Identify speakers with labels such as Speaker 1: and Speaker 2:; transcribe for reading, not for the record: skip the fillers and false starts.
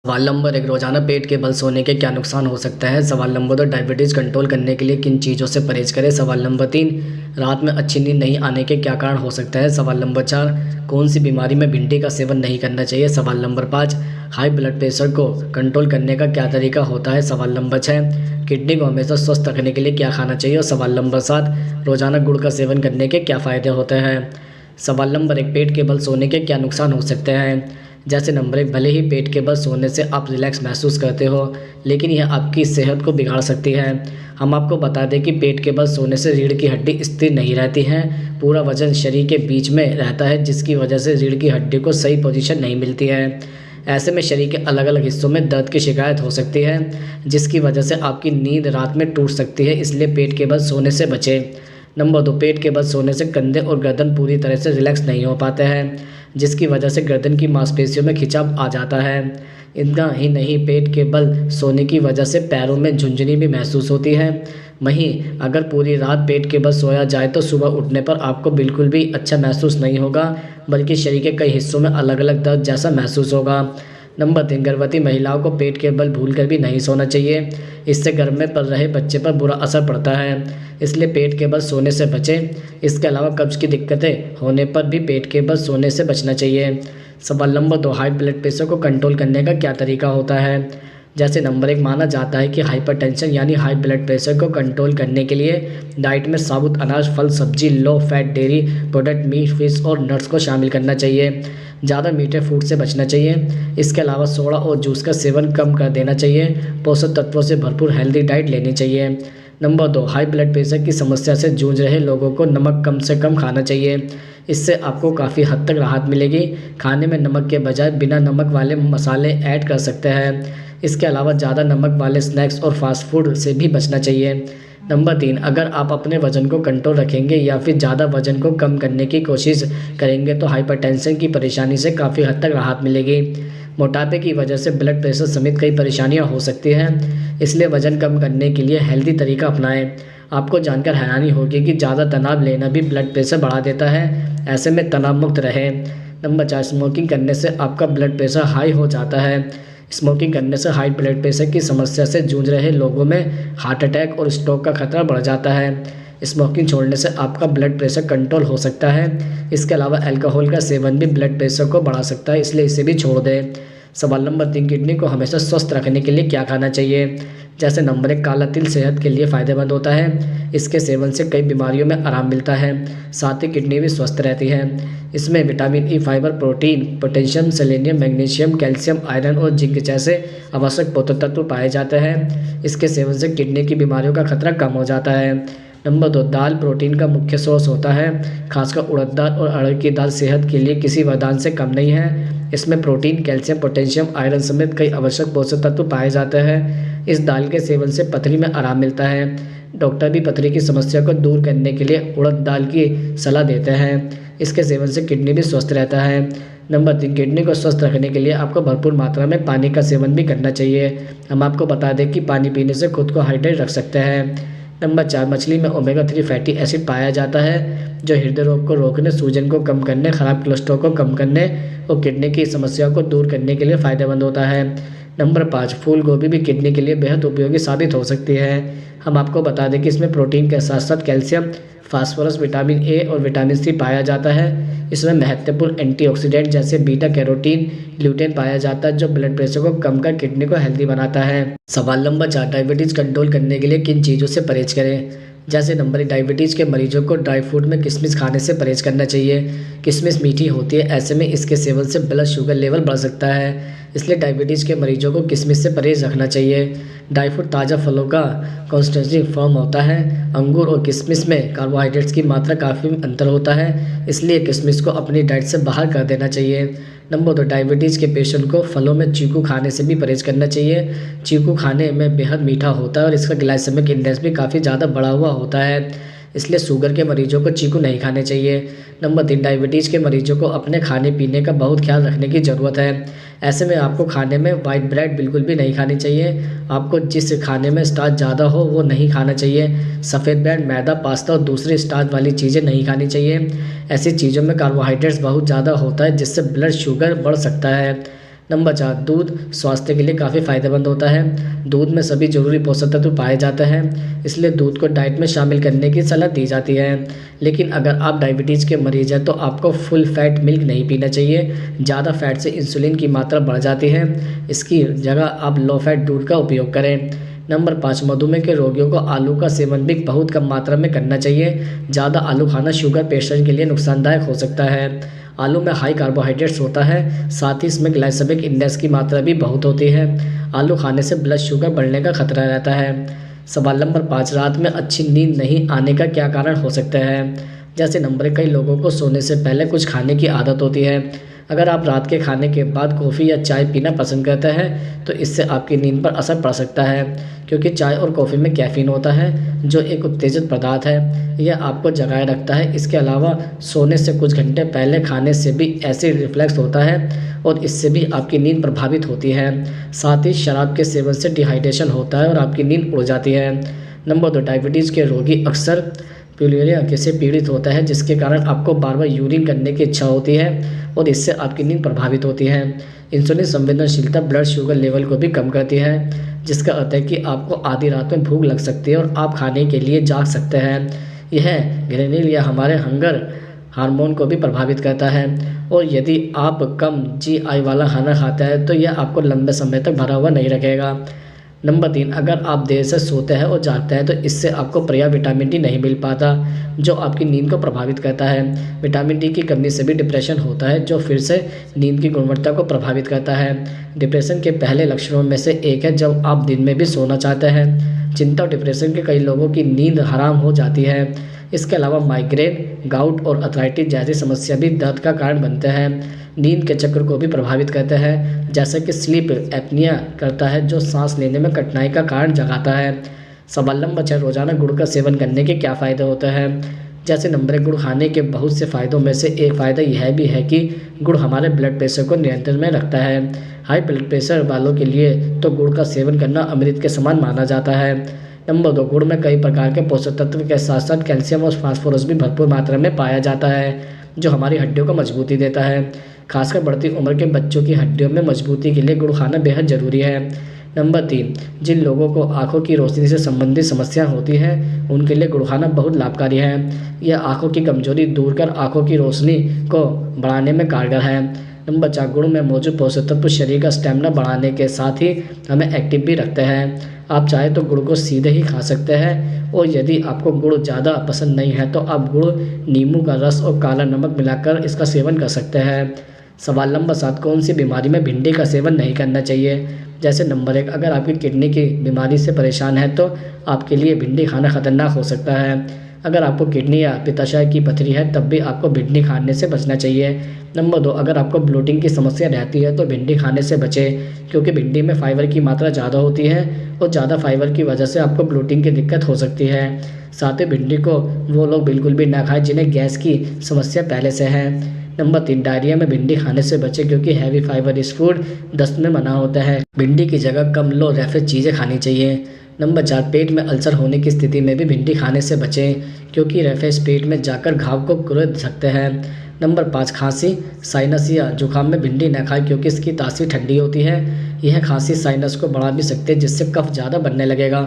Speaker 1: सवाल नंबर 1, रोजाना पेट के बल सोने के क्या नुकसान हो सकते हैं। सवाल नंबर 2, डायबिटीज़ कंट्रोल करने के लिए किन चीज़ों से परहेज करें। सवाल नंबर 3, रात में अच्छी नींद नहीं आने के क्या कारण हो सकते हैं। सवाल नंबर 4, कौन सी बीमारी में भिंडी का सेवन नहीं करना चाहिए। सवाल नंबर 5, हाई ब्लड प्रेशर को कंट्रोल करने का क्या तरीका होता है। सवाल नंबर 6, किडनी को हमेशा स्वस्थ रखने के लिए क्या खाना चाहिए। और सवाल नंबर 7, रोजाना गुड़ का सेवन करने के क्या फ़ायदे होते हैं। सवाल नंबर 1, पेट के बल सोने के क्या नुकसान हो सकते हैं। जैसे नंबर 1, भले ही पेट के बल सोने से आप रिलैक्स महसूस करते हो, लेकिन यह आपकी सेहत को बिगाड़ सकती है। हम आपको बता दें कि पेट के बल सोने से रीढ़ की हड्डी स्थिर नहीं रहती है। पूरा वजन शरीर के बीच में रहता है, जिसकी वजह से रीढ़ की हड्डी को सही पोजीशन नहीं मिलती है। ऐसे में शरीर के अलग अलग हिस्सों में दर्द की शिकायत हो सकती है, जिसकी वजह से आपकी नींद रात में टूट सकती है। इसलिए पेट के बल सोने से बचें। नंबर 2, पेट के बल सोने से कंधे और गर्दन पूरी तरह से रिलैक्स नहीं हो पाते हैं, जिसकी वजह से गर्दन की मांसपेशियों में खिंचाव आ जाता है। इतना ही नहीं, पेट के बल सोने की वजह से पैरों में झुंझुनी भी महसूस होती है। वहीं अगर पूरी रात पेट के बल सोया जाए तो सुबह उठने पर आपको बिल्कुल भी अच्छा महसूस नहीं होगा, बल्कि शरीर के कई हिस्सों में अलग अलग दर्द जैसा महसूस होगा। नंबर 3, गर्भवती महिलाओं को पेट के बल भूलकर भी नहीं सोना चाहिए। इससे गर्भ में पल रहे बच्चे पर बुरा असर पड़ता है, इसलिए पेट के बल सोने से बचें। इसके अलावा कब्ज की दिक्कतें होने पर भी पेट के बल सोने से बचना चाहिए। सवाल नंबर 2, हाई ब्लड प्रेशर को कंट्रोल करने का क्या तरीका होता है। जैसे नंबर 1, माना जाता है कि हाइपरटेंशन यानी हाई ब्लड प्रेशर को कंट्रोल करने के लिए डाइट में साबुत अनाज, फल, सब्जी, low fat dairy product, meat, fish और नट्स को शामिल करना चाहिए। ज़्यादा मीठे फूड से बचना चाहिए। इसके अलावा सोडा और जूस का सेवन कम कर देना चाहिए। पोषक तत्वों से भरपूर हेल्दी डाइट लेनी चाहिए। नंबर 2, हाई ब्लड प्रेशर की समस्या से जूझ रहे लोगों को नमक कम से कम खाना चाहिए। इससे आपको काफ़ी हद तक राहत मिलेगी। खाने में नमक के बजाय बिना नमक वाले मसाले ऐड कर सकते हैं। इसके अलावा ज़्यादा नमक वाले स्नैक्स और फास्ट फूड से भी बचना चाहिए। नंबर 3, अगर आप अपने वजन को कंट्रोल रखेंगे या फिर ज़्यादा वजन को कम करने की कोशिश करेंगे तो हाइपरटेंशन की परेशानी से काफ़ी हद तक राहत मिलेगी। मोटापे की वजह से ब्लड प्रेशर समेत कई परेशानियां हो सकती हैं, इसलिए वजन कम करने के लिए हेल्दी तरीका अपनाएं। आपको जानकर हैरानी होगी कि ज़्यादा तनाव लेना भी ब्लड प्रेशर बढ़ा देता है। ऐसे में तनाव मुक्त रहें। नंबर 4, स्मोकिंग करने से आपका ब्लड प्रेशर हाई हो जाता है। स्मोकिंग करने से हाई ब्लड प्रेशर की समस्या से जूझ रहे लोगों में हार्ट अटैक और स्ट्रोक का खतरा बढ़ जाता है। स्मोकिंग छोड़ने से आपका ब्लड प्रेशर कंट्रोल हो सकता है। इसके अलावा अल्कोहल का सेवन भी ब्लड प्रेशर को बढ़ा सकता है, इसलिए इसे भी छोड़ दें। सवाल नंबर 3, किडनी को हमेशा स्वस्थ रखने के लिए क्या खाना चाहिए। जैसे नंबर 1, काला तिल सेहत के लिए फ़ायदेमंद होता है। इसके सेवन से कई बीमारियों में आराम मिलता है, साथ ही किडनी भी स्वस्थ रहती है। इसमें vitamin E, fibre, protein, potassium, selenium, magnesium, calcium, iron और जिंक जैसे आवश्यक पोषक तत्व पाए जाते हैं। इसके सेवन से किडनी की बीमारियों का खतरा कम हो जाता है। नंबर 2, दाल प्रोटीन का मुख्य सोर्स होता है। खासकर उड़द दाल और अरहर की दाल सेहत के लिए किसी वरदान से कम नहीं है। इसमें प्रोटीन, कैल्शियम, पोटेशियम, आयरन समेत कई आवश्यक पोषक तत्व पाए जाते हैं। इस दाल के सेवन से पथरी में आराम मिलता है। डॉक्टर भी पथरी की समस्या को दूर करने के लिए उड़द दाल की सलाह देते हैं। इसके सेवन से किडनी भी स्वस्थ रहता है। नंबर 3, किडनी को स्वस्थ रखने के लिए आपको भरपूर मात्रा में पानी का सेवन भी करना चाहिए। हम आपको बता दें कि पानी पीने से खुद को हाइड्रेट रख सकते हैं। नंबर 4, मछली में ओमेगा 3 फैटी एसिड पाया जाता है, जो हृदय रोग को रोकने, सूजन को कम करने, खराब कोलेस्ट्रॉल को कम करने और किडनी की समस्याओं को दूर करने के लिए फ़ायदेमंद होता है। नंबर 5, फूल गोभी भी किडनी के लिए बेहद उपयोगी साबित हो सकती है। हम आपको बता दें कि इसमें प्रोटीन के साथ साथ कैल्शियम, फास्फोरस, विटामिन ए और विटामिन सी पाया जाता है। इसमें महत्वपूर्ण एंटीऑक्सीडेंट जैसे बीटा कैरोटीन, ग्लूटेन पाया जाता है, जो ब्लड प्रेशर को कम कर किडनी को हेल्दी बनाता है। सवाल नंबर 4, डायबिटीज़ कंट्रोल करने के लिए किन चीज़ों से परहेज करें। जैसे नंबर 1, डायबिटीज़ के मरीजों को ड्राई फ्रूट में किशमिश खाने से परहेज करना चाहिए। किशमिश मीठी होती है, ऐसे में इसके सेवन से ब्लड शुगर लेवल बढ़ सकता है, इसलिए डायबिटीज़ के मरीजों को किशमिश से परहेज रखना चाहिए। ड्राई फ्रूट ताज़ा फलों का कॉन्स्टेंसी फॉर्म होता है। अंगूर और किशमिश में कार्बोहाइड्रेट्स की मात्रा काफ़ी अंतर होता है, इसलिए किशमिश को अपनी डाइट से बाहर कर देना चाहिए। नंबर 2, डायबिटीज़ के पेशेंट को फलों में चीकू खाने से भी परहेज करना चाहिए। चीकू खाने में बेहद मीठा होता है और इसका ग्लाइसेमिक इंडेक्स भी काफ़ी ज़्यादा बढ़ा हुआ होता है, इसलिए शुगर के मरीजों को चीकू नहीं खाने चाहिए। नंबर 3, डायबिटीज़ के मरीजों को अपने खाने पीने का बहुत ख्याल रखने की ज़रूरत है। ऐसे में आपको खाने में वाइट ब्रेड बिल्कुल भी नहीं खानी चाहिए। आपको जिस खाने में स्टार्च ज़्यादा हो वो नहीं खाना चाहिए। सफ़ेद ब्रेड, मैदा, पास्ता और दूसरी स्टार्च वाली चीज़ें नहीं खानी चाहिए। ऐसी चीज़ों में कार्बोहाइड्रेट्स बहुत ज़्यादा होता है, जिससे ब्लड शुगर बढ़ सकता है। नंबर 4, दूध स्वास्थ्य के लिए काफ़ी फ़ायदेमंद होता है। दूध में सभी ज़रूरी पोषक तत्व पाए जाते हैं, इसलिए दूध को डाइट में शामिल करने की सलाह दी जाती है। लेकिन अगर आप डायबिटीज़ के मरीज़ हैं तो आपको फुल फैट मिल्क नहीं पीना चाहिए। ज़्यादा फैट से इंसुलिन की मात्रा बढ़ जाती है। इसकी जगह आप लो फैट दूध का उपयोग करें। नंबर 5, मधुमेह के रोगियों को आलू का सेवन भी बहुत कम मात्रा में करना चाहिए। ज़्यादा आलू खाना शुगर पेशेंट के लिए नुकसानदायक हो सकता है। आलू में हाई कार्बोहाइड्रेट्स होता है, साथ ही इसमें ग्लाइसेमिक इंडेक्स की मात्रा भी बहुत होती है। आलू खाने से ब्लड शुगर बढ़ने का खतरा रहता है। सवाल नंबर 5, रात में अच्छी नींद नहीं आने का क्या कारण हो सकता है? जैसे नंबर 1, कई लोगों को सोने से पहले कुछ खाने की आदत होती है। अगर आप रात के खाने के बाद कॉफ़ी या चाय पीना पसंद करते हैं तो इससे आपकी नींद पर असर पड़ सकता है, क्योंकि चाय और कॉफ़ी में कैफ़ीन होता है जो एक उत्तेजक पदार्थ है। यह आपको जगाए रखता है। इसके अलावा सोने से कुछ घंटे पहले खाने से भी एसिड रिफ्लक्स होता है और इससे भी आपकी नींद प्रभावित होती है। साथ ही शराब के सेवन से डिहाइड्रेशन होता है और आपकी नींद उड़ जाती है। नंबर 2, डायबिटीज़ के रोगी अक्सर पीलिया से पीड़ित होता है, जिसके कारण आपको बार बार यूरिन करने की इच्छा होती है और इससे आपकी नींद प्रभावित होती है। इंसुलिन संवेदनशीलता ब्लड शुगर लेवल को भी कम करती है, जिसका अर्थ है कि आपको आधी रात में भूख लग सकती है और आप खाने के लिए जाग सकते हैं। यह ग्रेनिल या हमारे हंगर हार्मोन को भी प्रभावित करता है और यदि आप कम जीआई वाला खाना खाते हैं तो यह आपको लंबे समय तक भरा हुआ नहीं रखेगा। नंबर 3, अगर आप देर से सोते हैं और जागते हैं तो इससे आपको पर्याप्त विटामिन डी नहीं मिल पाता, जो आपकी नींद को प्रभावित करता है। विटामिन डी की कमी से भी डिप्रेशन होता है, जो फिर से नींद की गुणवत्ता को प्रभावित करता है। डिप्रेशन के पहले लक्षणों में से एक है जब आप दिन में भी सोना चाहते हैं। चिंता और डिप्रेशन के कई लोगों की नींद हराम हो जाती है। इसके अलावा माइग्रेन, गाउट और अर्थराइटिस जैसी समस्या भी दर्द का कारण बनते हैं। नींद के चक्र को भी प्रभावित करते हैं, जैसे कि स्लीप एपनिया करता है जो सांस लेने में कठिनाई का कारण जगाता है। सवाल नंबर 6, रोजाना गुड़ का सेवन करने के क्या फ़ायदे होते हैं? जैसे नंबर 1, गुड़ खाने के बहुत से फ़ायदों में से एक फ़ायदा यह भी है कि गुड़ हमारे ब्लड प्रेशर को नियंत्रण में रखता है। हाई ब्लड प्रेशर वालों के लिए तो गुड़ का सेवन करना अमृत के समान माना जाता है। नंबर 2, गुड़ में कई प्रकार के पोषक तत्व के साथ साथ कैल्शियम और फास्फोरस भी भरपूर मात्रा में पाया जाता है, जो हमारी हड्डियों को मजबूती देता है। खासकर बढ़ती उम्र के बच्चों की हड्डियों में मजबूती के लिए गुड़ खाना बेहद ज़रूरी है। नंबर 3, जिन लोगों को आंखों की रोशनी से संबंधित समस्या होती है उनके लिए गुड़ खाना बहुत लाभकारी है। यह आंखों की कमजोरी दूर कर आंखों की रोशनी को बढ़ाने में कारगर है। नंबर 4, गुड़ में मौजूद पोषक तत्व शरीर का स्टेमिना बढ़ाने के साथ ही हमें एक्टिव भी रखते हैं। आप चाहे तो गुड़ को सीधे ही खा सकते हैं और यदि आपको गुड़ ज़्यादा पसंद नहीं है तो आप गुड़, नींबू का रस और काला नमक मिलाकर इसका सेवन कर सकते हैं। सवाल नंबर 7, कौन सी बीमारी में भिंडी का सेवन नहीं करना चाहिए? जैसे नंबर 1, अगर आपकी किडनी की बीमारी से परेशान है तो आपके लिए भिंडी खाना खतरनाक हो सकता है। अगर आपको किडनी या पित्ताशय की पथरी है तब भी आपको भिंडी खाने से बचना चाहिए। नंबर 2, अगर आपको ब्लोटिंग की समस्या रहती है तो भिंडी खाने से बचें, क्योंकि भिंडी में फाइबर की मात्रा ज़्यादा होती है और ज़्यादा फाइबर की वजह से आपको ब्लोटिंग की दिक्कत हो सकती है। साथ ही भिंडी को वो लोग बिल्कुल भी ना खाएं जिन्हें गैस की समस्या पहले से है। नंबर 3, डायरिया में भिंडी खाने से बचें, क्योंकि हैवी फाइबर इस फूड दस्त में मना होता है। भिंडी की जगह कम लो रैफेज चीज़ें खानी चाहिए। नंबर 4, पेट में अल्सर होने की स्थिति में भी भिंडी खाने से बचें, क्योंकि रैफेज पेट में जाकर घाव को कुरेद सकते हैं। नंबर 5, खांसी, साइनस या जुकाम में भिंडी न खाएं, क्योंकि इसकी तासीर ठंडी होती है। यह खांसी साइनस को बढ़ा भी सकते हैं, जिससे कफ ज़्यादा बनने लगेगा।